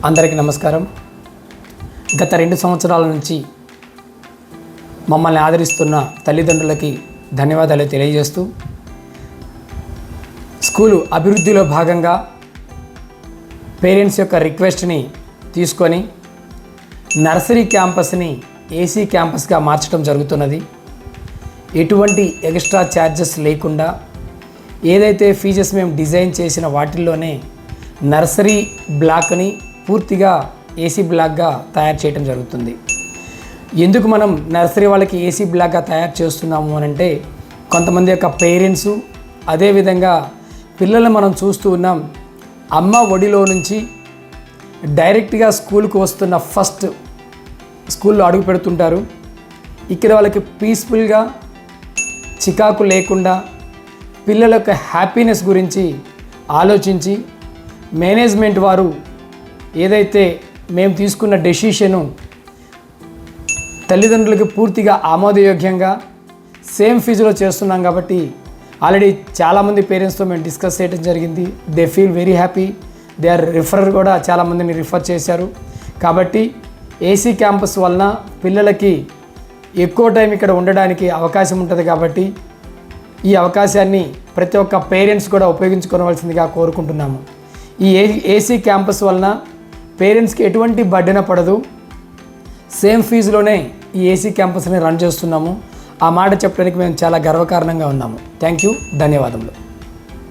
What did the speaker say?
అందరికీ నమస్కారం. గత 2 సంవత్సరాల నుంచి మమ్మల్ని ఆదరిస్తున్న తల్లిదండ్రులకి ధన్యవాదాలు తెలియజేస్తూ, స్కూలు అభివృద్ధిలో భాగంగా పేరెంట్స్ యొక్క రిక్వెస్ట్ని తీసుకొని నర్సరీ క్యాంపస్ని ఏసీ క్యాంపస్గా మార్చడం జరుగుతున్నది. ఎటువంటి ఎక్స్ట్రా ఛార్జెస్ లేకుండా ఏదైతే ఫీజెస్ మేము డిజైన్ చేసిన వాటిల్లోనే నర్సరీ బ్లాక్ని పూర్తిగా ఏసీ బ్లాక్గా తయారు చేయడం జరుగుతుంది. ఎందుకు మనం నర్సరీ వాళ్ళకి ఏసీ బ్లాక్గా తయారు చేస్తున్నాము అని అంటే, కొంతమంది యొక్క పేరెంట్సు, అదేవిధంగా పిల్లల్ని మనం చూస్తూ ఉన్నాం. అమ్మ ఒడిలో నుంచి డైరెక్ట్గా స్కూల్కి వస్తున్న ఫస్ట్ స్కూల్లో అడుగు పెడుతుంటారు. ఇక్కడ వాళ్ళకి పీస్ఫుల్గా, చికాకు లేకుండా పిల్లల యొక్క హ్యాపీనెస్ గురించి ఆలోచించి మేనేజ్మెంట్ వారు ఏదైతే మేము తీసుకున్న డెసిషను తల్లిదండ్రులకి పూర్తిగా ఆమోదయోగ్యంగా సేమ్ ఫీజులో చేస్తున్నాం కాబట్టి ఆల్రెడీ చాలామంది పేరెంట్స్తో మేము డిస్కస్ చేయడం జరిగింది. They feel very happy. They are కూడా చాలామందిని రిఫర్ చేశారు. కాబట్టి ఏసీ క్యాంపస్ వలన పిల్లలకి ఎక్కువ టైం ఇక్కడ ఉండడానికి అవకాశం ఉంటుంది. కాబట్టి ఈ అవకాశాన్ని ప్రతి ఒక్క పేరెంట్స్ కూడా ఉపయోగించుకోవాల్సిందిగా కోరుకుంటున్నాము. ఈ ఏసీ క్యాంపస్ వలన పేరెంట్స్కి ఎటువంటి బర్డెన పడదు. సేమ్ ఫీజులోనే ఈ ఏసీ క్యాంపస్ని రన్ చేస్తున్నాము. ఆ మాట చెప్పడానికి మేము చాలా గర్వకారణంగా ఉన్నాము. థ్యాంక్ యూ, ధన్యవాదములు.